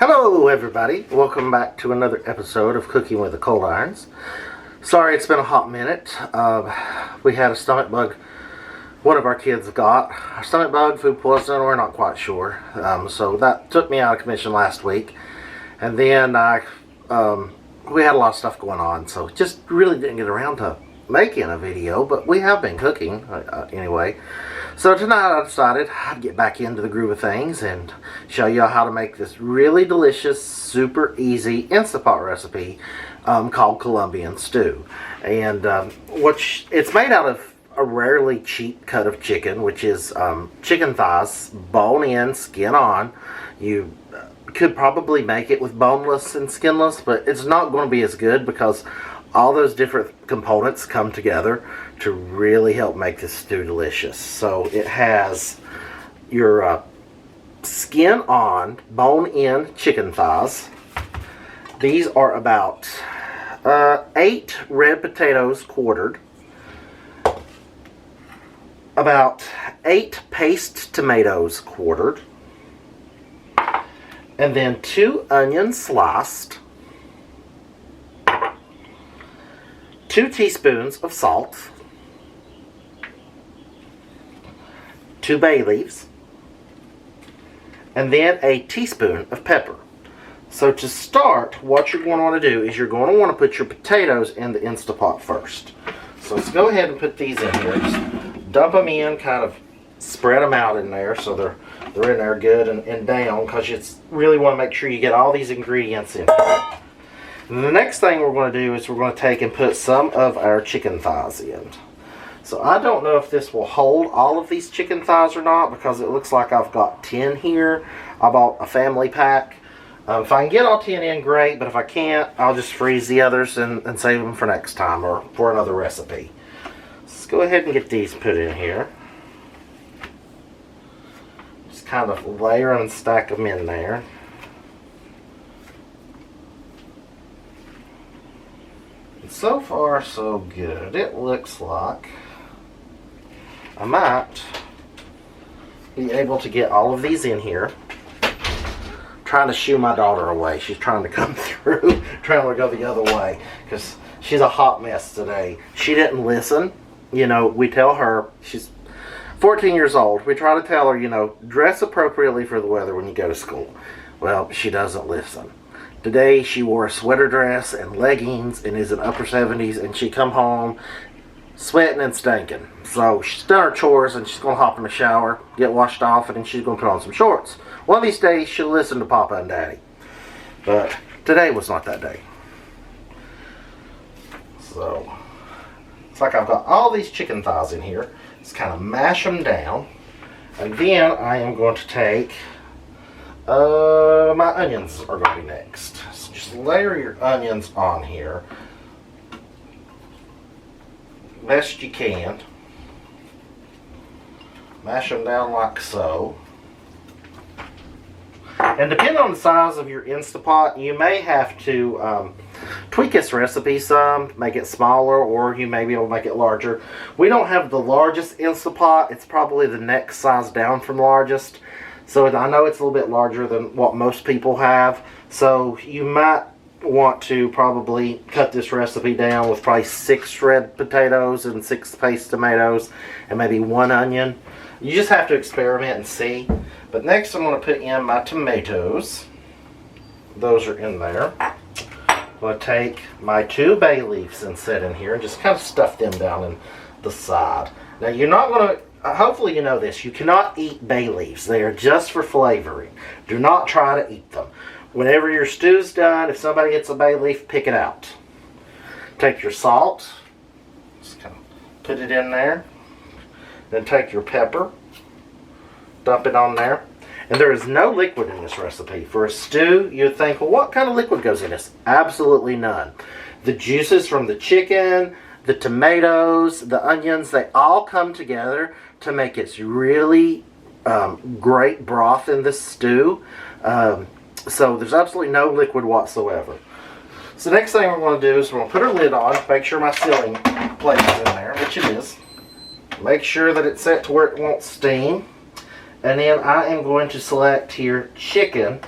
Hello everybody, welcome back to another episode of Cooking with the Cold Irons. Sorry it's been a hot minute. We had a stomach bug. One of our kids got a stomach bug, food poisoning, we're not quite sure. So that took me out of commission last week. And then we had a lot of stuff going on, so just really didn't get around to making a video, but we have been cooking anyway. So tonight I decided I'd get back into the groove of things and show you how to make this really delicious, super easy InstaPot recipe called Columbian stew. And it's made out of a rarely cheap cut of chicken, which is chicken thighs, bone in, skin on. You could probably make it with boneless and skinless, but it's not going to be as good because all those different components come together to really help make this stew delicious. So it has your skin on, bone in chicken thighs. These are about 8 red potatoes quartered, about 8 paste tomatoes quartered, and then 2 onions sliced, 2 teaspoons of salt, 2 bay leaves, and then a teaspoon of pepper. So to start, what you're going to want to do is you're going to want to put your potatoes in the InstaPot first. So let's go ahead and put these in here. Just dump them in, kind of spread them out in there so they're in there good and down, because you really want to make sure you get all these ingredients in here. And the next thing we're going to do is we're going to take and put some of our chicken thighs in. So I don't know if this will hold all of these chicken thighs or not, because it looks like I've got 10 here. I bought a family pack. If I can get all 10 in, great, but if I can't, I'll just freeze the others and save them for next time or for another recipe. Let's go ahead and get these put in here. Just kind of layer and stack them in there. So far, so good. It looks like I might be able to get all of these in here. I'm trying to shoo my daughter away. She's trying to come through, trying to go the other way, because she's a hot mess today. She didn't listen. You know, we tell her, she's 14 years old. We try to tell her, you know, dress appropriately for the weather when you go to school. Well, she doesn't listen. Today she wore a sweater dress and leggings and is in upper 70s, and she come home sweating and stinking. So she's done her chores and she's going to hop in the shower, get washed off, and then she's going to put on some shorts. One of these days she'll listen to Papa and Daddy. But today was not that day. So it's like I've got all these chicken thighs in here. Just kind of mash them down. And then I am going to take my onions are going to be next. So just layer your onions on here best you can. Mash them down like so. And depending on the size of your InstaPot, you may have to tweak this recipe some, make it smaller, or you may be able to make it larger. We don't have the largest InstaPot. It's probably the next size down from largest. So I know it's a little bit larger than what most people have. So you might want to probably cut this recipe down with probably 6 red potatoes and 6 paste tomatoes and maybe 1 onion. You just have to experiment and see. But next I'm going to put in my tomatoes. Those are in there. I'm going to take my 2 bay leaves and set in here and just kind of stuff them down in the side. Now you're not going to, hopefully you know this, you cannot eat bay leaves. They are just for flavoring. Do not try to eat them. Whenever your stew's done, if somebody gets a bay leaf, pick it out. Take your salt, just kind of put it in there. Then take your pepper, dump it on there. And there is no liquid in this recipe. For a stew, you'd think, well, what kind of liquid goes in this? Absolutely none. The juices from the chicken, the tomatoes, the onions, they all come together to make it really great broth in this stew. So there's absolutely no liquid whatsoever. So the next thing we're going to do is we're going to put our lid on, make sure my sealing plate is in there, which it is. Make sure that it's set to where it won't steam. And then I am going to select here chicken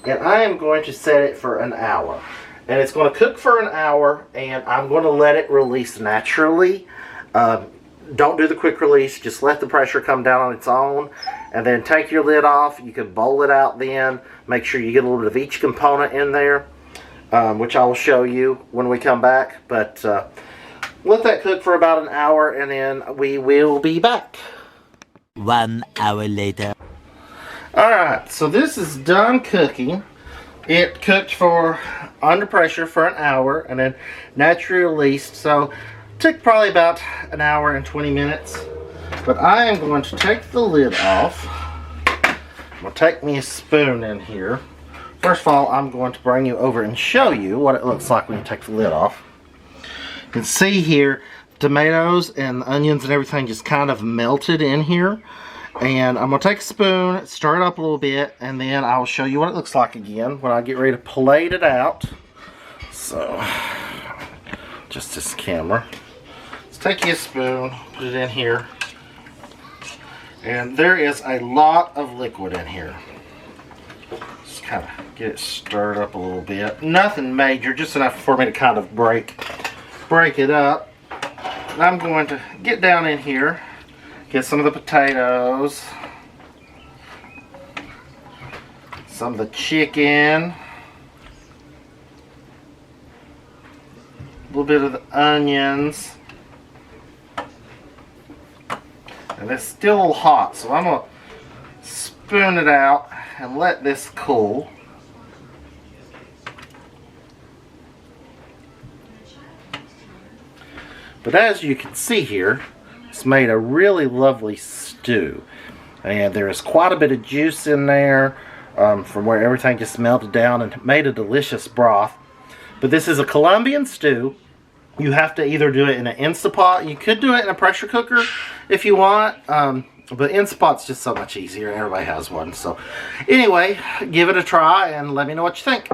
and I am going to set it for an hour. And it's going to cook for an hour, and I'm going to let it release naturally. Don't do the quick release. Just let the pressure come down on its own, and then take your lid off. You can bowl it out then. Make sure you get a little bit of each component in there, which I will show you when we come back. But let that cook for about an hour, and then we will be back. 1 hour later. Alright, so this is done cooking. It cooked for under pressure for an hour and then naturally released. So it took probably about an hour and 20 minutes. But I am going to take the lid off. I'm going to take me a spoon in here. First of all, I'm going to bring you over and show you what it looks like when you take the lid off. You can see here, tomatoes and onions and everything just kind of melted in here. And I'm going to take a spoon, stir it up a little bit, and then I'll show you what it looks like again when I get ready to plate it out. So, just this camera. Let's take you a spoon, put it in here. And there is a lot of liquid in here. Just kind of get it stirred up a little bit. Nothing major, just enough for me to kind of break it up. And I'm going to get down in here. Get some of the potatoes, some of the chicken, a little bit of the onions, and it's still a little hot, so I'm going to spoon it out and let this cool. But as you can see here, it's made a really lovely stew, and there is quite a bit of juice in there from where everything just melted down and made a delicious broth. But this is a Columbian stew. You have to either do it in an InstaPot. You could do it in a pressure cooker if you want, but InstaPot's just so much easier. Everybody has one. So anyway, give it a try and let me know what you think.